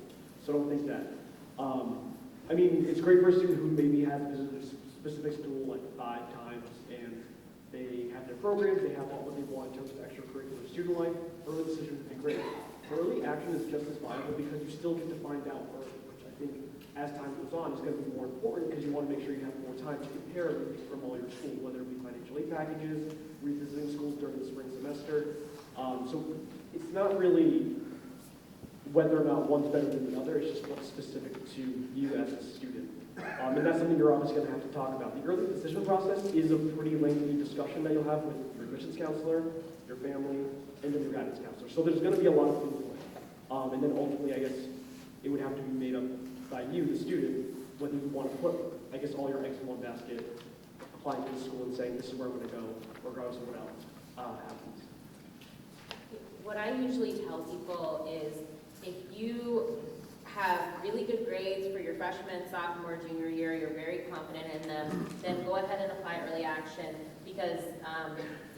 So don't think that. I mean, it's great for a student who maybe has visited a specific school like 5 times and they have their programs, they have all that they want in terms of extracurricular student life. Early decision would be great. Early action is just as viable because you still get to find out early, which I think as time goes on is going to be more important because you want to make sure you have more time to compare everything from all your school, whether it be financial aid packages, revisiting schools during the spring semester. So it's not really whether or not one's better than the other, it's just what's specific to you as a student. And that's something you're obviously going to have to talk about. The early decision process is a pretty lengthy discussion that you'll have with your admissions counselor, your family, and then your guidance counselor. So there's going to be a lot of things going on. And then ultimately, I guess, it would have to be made up by you, the student, whether you want to put, I guess, all your eggs in one basket, applying to the school and saying, this is where I'm going to go, regardless of what else happens. What I usually tell people is if you have really good grades for your freshman, sophomore, junior year, you're very confident in them, then go ahead and apply early action because,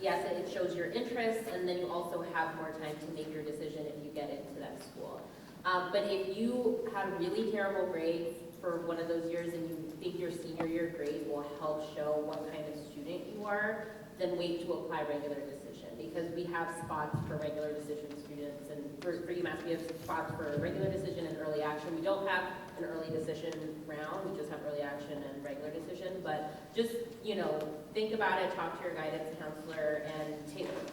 yes, it shows your interest, and then you also have more time to make your decision if you get into that school. But if you have really terrible grades for one of those years and you think your senior year grade will help show what kind of student you are, then wait to apply regular decision because we have spots for regular decision students, and for UMass we have spots for regular decision and early action. We don't have an early decision round, we just have early action and regular decision, but just, you know, think about it, talk to your guidance counselor, and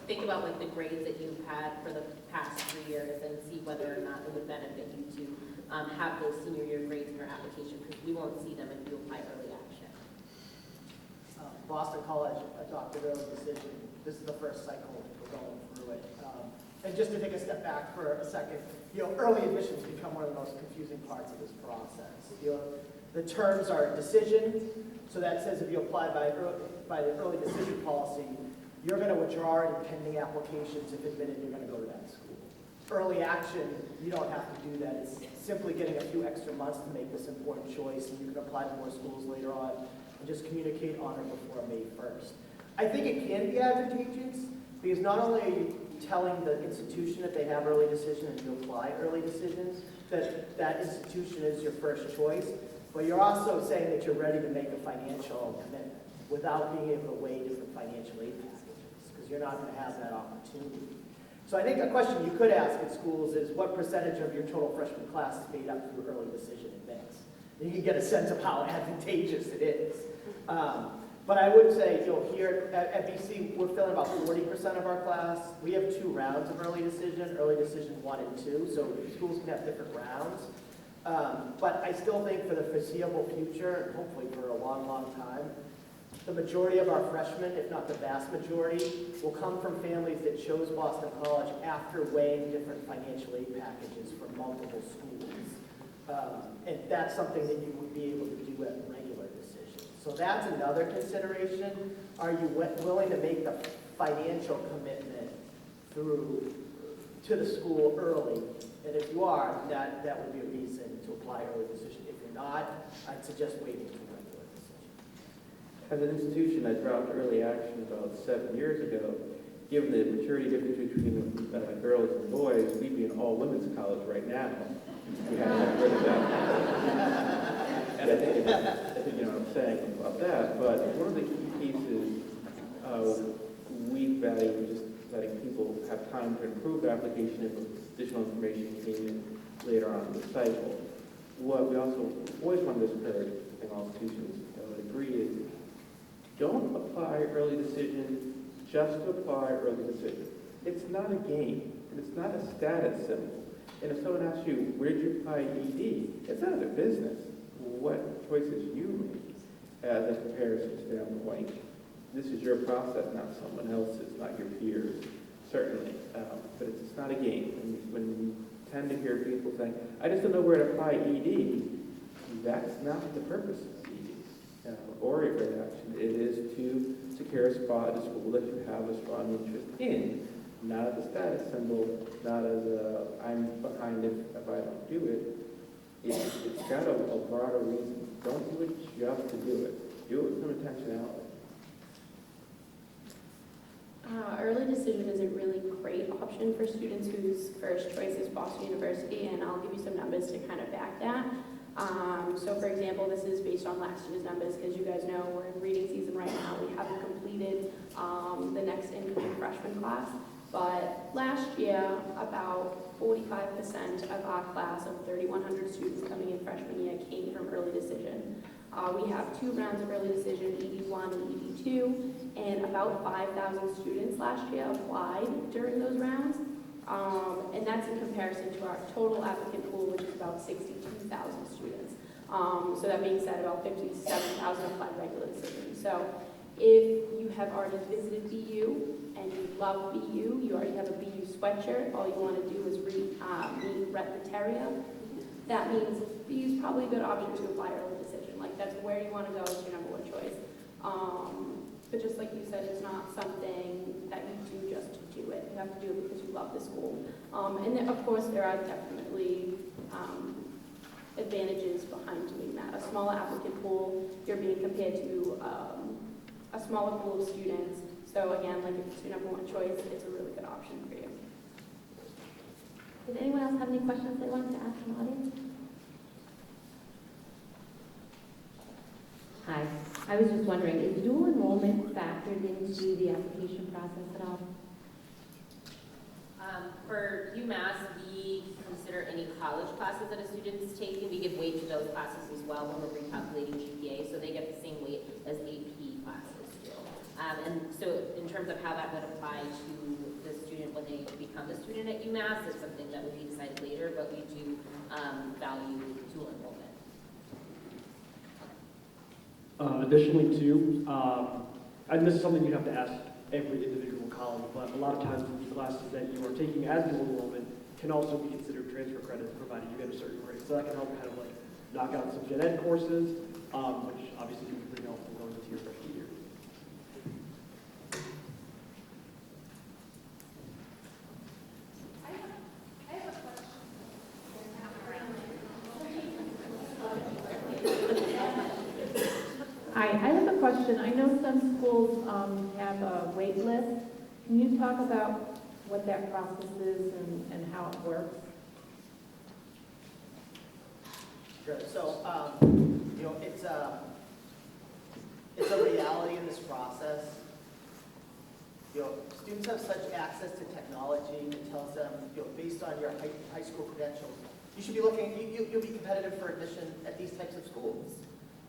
think about like the grades that you've had for the past 3 years and see whether or not it would benefit you to have those senior year grades in your application because we won't see them if you apply early action. Boston College adopted early decision. This is the first cycle we're going through it. And just to take a step back for a second, early admissions become one of the most confusing parts of this process. The terms are decision, so that says if you apply by the early decision policy, you're going to withdraw any pending applications. If admitted, you're going to go to that school. Early action, you don't have to do that. It's simply getting a few extra months to make this important choice, and you can apply to more schools later on and just communicate on it before May 1st. I think it can be advantageous because not only are you telling the institution that they have early decision and you apply early decisions, that that institution is your first choice, but you're also saying that you're ready to make a financial commitment without being able to weigh different financial aid packages because you're not going to have that opportunity. So I think a question you could ask at schools is what percentage of your total freshman class is made up through early decision admits? And you can get a sense of how advantageous it is. But I would say, here at BC, we're filling about 40% of our class. We have 2 rounds of early decision 1 and 2, so schools can have different rounds. But I still think for the foreseeable future, and hopefully for a long, long time, the majority of our freshmen, if not the vast majority, will come from families that chose Boston College after weighing different financial aid packages for multiple schools. And that's something that you would be able to do at regular decision. So that's another consideration. Are you willing to make the financial commitment to the school early? And if you are, that would be a reason to apply early decision. If you're not, I'd suggest waiting for regular decision. As an institution, I dropped early action about 7 years ago. Given the maturity difference between girls and boys, we'd be an all-women's college right now. We had that further down. And I think you know what I'm saying about that. But one of the key pieces we value just letting people have time to improve their application if additional information came in later on in the cycle. What we also always want to discourage in all institutions, I would agree, is don't apply early decision just to apply early decision. It's not a game, and it's not a status symbol. And if someone asks you, where did you apply ED? It's none of their business what choices you make as a comparison standpoint. This is your process, not someone else's, not your peers, certainly. But it's not a game. And when you tend to hear people saying, I just don't know where to apply ED, that's not the purpose of ED. or a great action. It is to secure a spot in a school that you have a strong interest in, not as a status symbol, not as a I'm behind if I don't do it. It's got a broader reason. Don't do it just to do it. Do it with some intentionality. Early decision is a really great option for students whose first choice is Boston University, and I'll give you some numbers to kind of back that. So for example, this is based on last year's numbers, because you guys know we're in reading season right now. We haven't completed the next incoming freshman class, but last year, about 45% of our class of 3,100 students coming in freshman year came from early decision. We have 2 rounds of early decision, ED1 and ED2, and about 5,000 students last year applied during those rounds. And that's in comparison to our total applicant pool, which is about 62,000 students. So that being said, about 57,000 applied regular decision. So if you have already visited BU and you love BU, you already have a BU sweatshirt, all you want to do is meet Rep Materia, that means BU is probably a good option to apply early decision. Like, that's where you want to go, it's your number 1 choice. But just like you said, it's not something that you do just to do it. You have to do it because you love the school. And then, of course, there are definitely advantages behind doing that. A smaller applicant pool, you're being compared to a smaller pool of students. So again, like, if it's your number 1 choice, it's a really good option for you. Did anyone else have any questions they wanted to ask from the audience? Hi, I was just wondering, is dual enrollment factored into the application process at all? For UMass, we consider any college classes that a student is taking. We give weight to those classes as well when we're recalculating GPA, so they get the same weight as AP classes do. And so in terms of how that would apply to the student when they become a student at UMass, it's something that would be decided later, but we do value dual enrollment. Additionally, too, and this is something you'd have to ask every individual college, but a lot of times the classes that you are taking as dual enrollment can also be considered transfer credits, provided you get a certain grade. So that can help kind of like knock out some gen ed courses, which obviously can be pretty helpful going into your freshman year. Hi, I have a question. I know some schools have a wait list. Can you talk about what that process is and how it works? Sure. So, you know, it's a reality in this process. You know, students have such access to technology. It tells them, you know, based on your high school credentials, you should be looking. You'll be competitive for admission at these types of schools.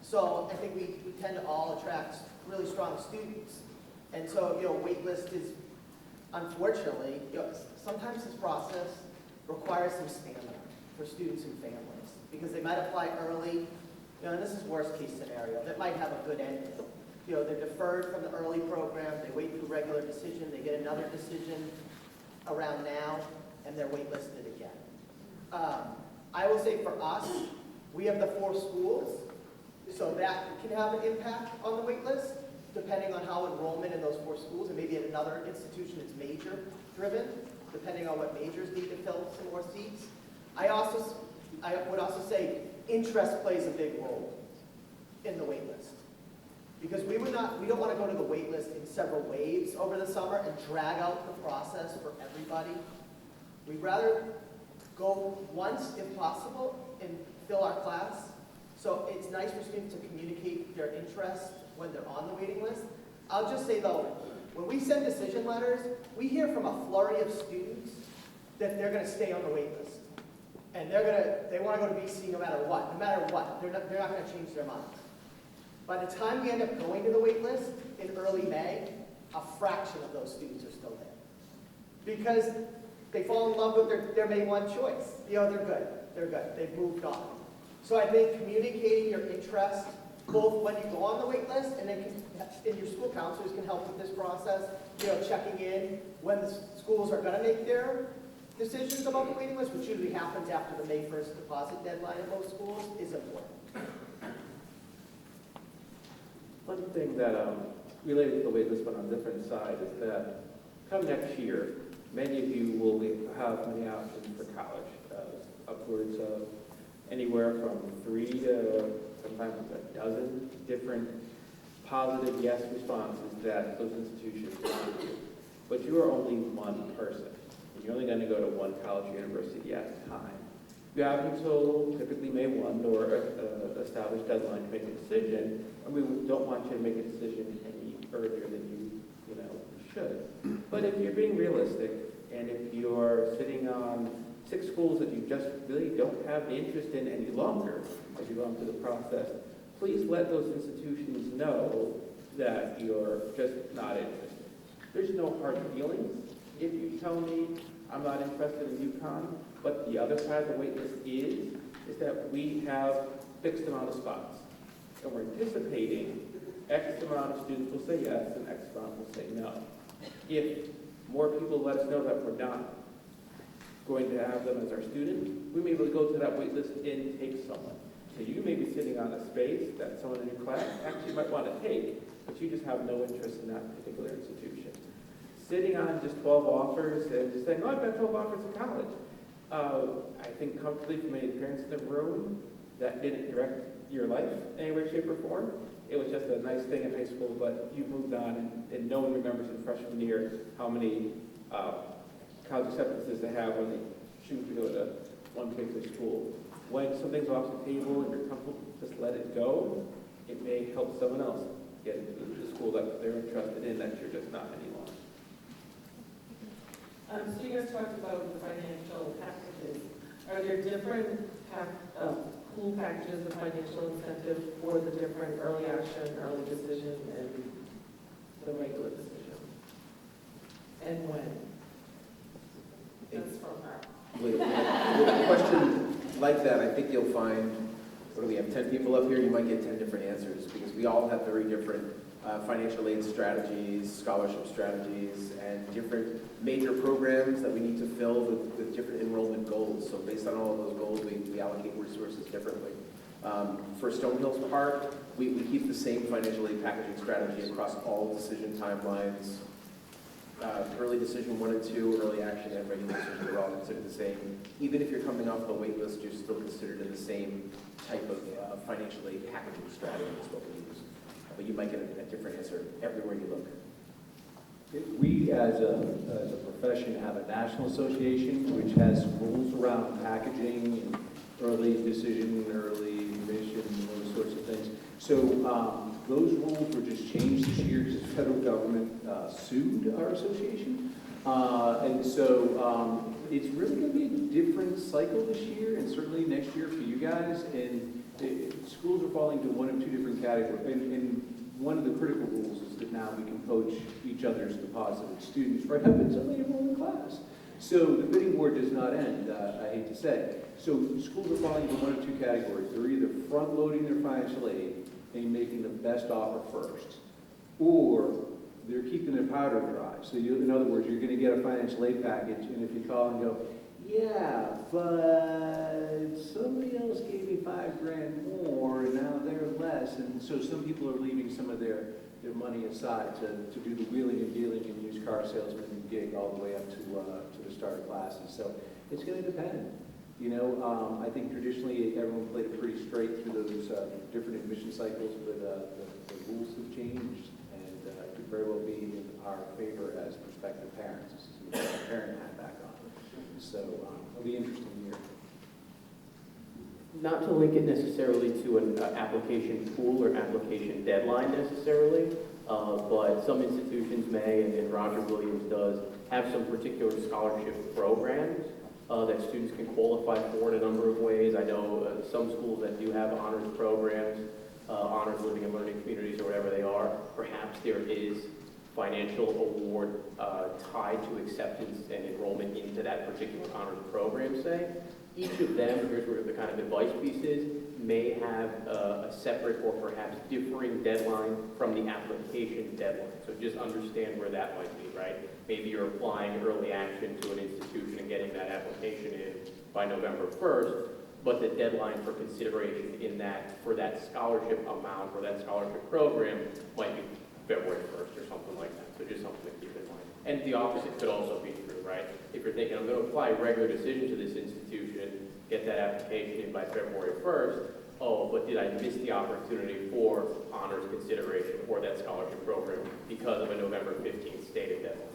So I think we tend to all attract really strong students. And so, you know, wait list is, unfortunately, you know, sometimes this process requires some stamina for students and families because they might apply early, you know, and this is worst case scenario. That might have a good ending. You know, they're deferred from the early program, they wait through regular decision, they get another decision around now, and they're waitlisted again. I will say for us, we have the 4 schools. So that can have an impact on the wait list, depending on how enrollment in those 4 schools, and maybe at another institution it's major driven, depending on what majors need to fill some more seats. I would also say interest plays a big role in the wait list. Because we don't want to go to the wait list in several waves over the summer and drag out the process for everybody. We'd rather go once if possible and fill our class. So it's nice for students to communicate their interest when they're on the waiting list. I'll just say though, when we send decision letters, we hear from a flurry of students that they're going to stay on the wait list. And they want to go to BC no matter what. No matter what, they're not going to change their minds. By the time we end up going to the wait list in early May, a fraction of those students are still there. Because they fall in love with their May 1 choice. You know, they're good, they've moved on. So I think communicating your interest, both when you go on the wait list and then your school counselors can help with this process, you know, checking in when the schools are going to make their decisions about the waiting list, which usually happens after the May 1st deposit deadline in most schools, is important. One thing that, related to the waitlist but on a different side, is that come next year, many of you will have many options for college, upwards of anywhere from 3 to sometimes a dozen different positive yes responses that those institutions will give you. But you are only one person, and you're only going to go to one college or university at a time. You have until typically May 1 or established deadline to make a decision, and we don't want you to make a decision any earlier than you should. But if you're being realistic, and if you're sitting on 6 schools that you just really don't have the interest in any longer as you go through the process, please let those institutions know that you're just not interested. There's no hard feelings if you tell me I'm not interested in UConn, but the other side of the wait list is that we have fixed amount of spots. And we're anticipating X amount of students will say yes and X amount will say no. If more people let us know that we're not going to have them as our students, we may be able to go to that wait list and take someone. So you may be sitting on a space that someone in your class actually might want to take, but you just have no interest in that particular institution. Sitting on just 12 offers and just saying, oh, I've got 12 offers in college. I think comfortably for many parents in the room, that didn't direct your life in any way, shape, or form. It was just a nice thing in high school, but you moved on, and no one remembers in freshman year how many college acceptances they have when they choose to go to one particular school. When something's off the table and you're comfortable, just let it go. It may help someone else get into the school that they're interested in that you're just not any longer. So you guys talked about the financial packages. Are there different pool packages of financial incentive for the different early action, early decision, and the regular decision? And when? That's from her. With a question like that, I think you'll find, what do we have, 10 people up here? You might get 10 different answers because we all have very different financial aid strategies, scholarship strategies, and different major programs that we need to fill with different enrollment goals. So based on all of those goals, we allocate resources differently. For Stonehill's part, we keep the same financial aid packaging strategy across all decision timelines. Early decision 1 and 2, early action, and regular decision are all considered the same. Even if you're coming off the wait list, you're still considered in the same type of financial aid packaging strategy is what we use. But you might get a different answer everywhere you look. We, as a profession, have a national association which has rules around packaging and early decision, early admission, and those sorts of things. So those rules were just changed this year because the federal government sued our association. And so it's really going to be a different cycle this year and certainly next year for you guys. And schools are falling into one of 2 different categories. And one of the critical rules is that now we can poach each other's deposited students right up until they enroll in class. So the bidding war does not end, I hate to say. So schools are falling into one of 2 categories. They're either front-loading their financial aid and making the best offer first, or they're keeping their powder dry. So in other words, you're going to get a financial aid package, and if you call and go, yeah, but somebody else gave me $5,000 more, and now they're less, and so some people are leaving some of their money aside to do the wheeling and dealing and used car salesman and gig all the way up to the start of classes. So it's going to depend. You know, I think traditionally everyone played it pretty straight through those different admission cycles, but the rules have changed, and it could very well be in our favor as prospective parents. This is my parent hat back on. So it'll be an interesting year. Not to link it necessarily to an application pool or application deadline necessarily, but some institutions may, and Roger Williams does, have some particular scholarship programs that students can qualify for in a number of ways. I know some schools that do have honors programs, honors living and learning communities or whatever they are. Perhaps there is financial award tied to acceptance and enrollment into that particular honors program, say. Each of them, here's where the kind of advice piece is, may have a separate or perhaps differing deadline from the application deadline. So just understand where that might be, right? Maybe you're applying early action to an institution and getting that application in by November 1st, but the deadline for consideration in that, for that scholarship amount or that scholarship program might be February 1st or something like that. So just something to keep in mind. And the opposite could also be true, right? If you're thinking, I'm going to apply regular decision to this institution, get that application in by February 1st, oh, but did I miss the opportunity for honors consideration or that scholarship program because of a November 15th stated deadline?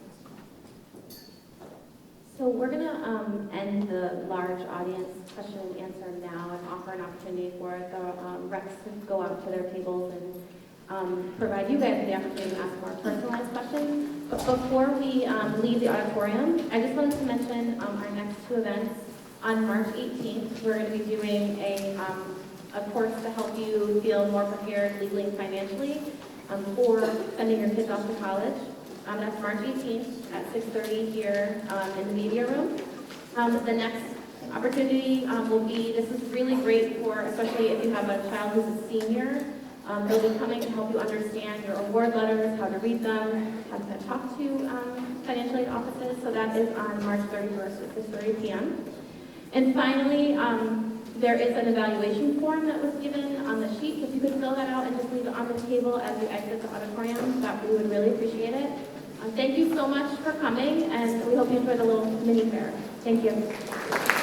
So we're going to end the large audience question and answer now and offer an opportunity for the reps to go out to their tables and provide you guys with the opportunity to ask more personalized questions. But before we leave the auditorium, I just wanted to mention our next two events. On March 18th, we're going to be doing a course to help you feel more prepared legally and financially for sending your kids off to college. That's March 18th at 6:30 here in the media room. The next opportunity will be, this is really great for, especially if you have a child who's a senior. They'll be coming to help you understand your award letters, how to read them, how to talk to financial aid offices. So that is on March 31st at 6:30 p.m. And finally, there is an evaluation form that was given on the sheet. If you could fill that out and just leave it on the table as you exit the auditorium, that we would really appreciate it. Thank you so much for coming, and we hope you enjoy the little mini fair. Thank you.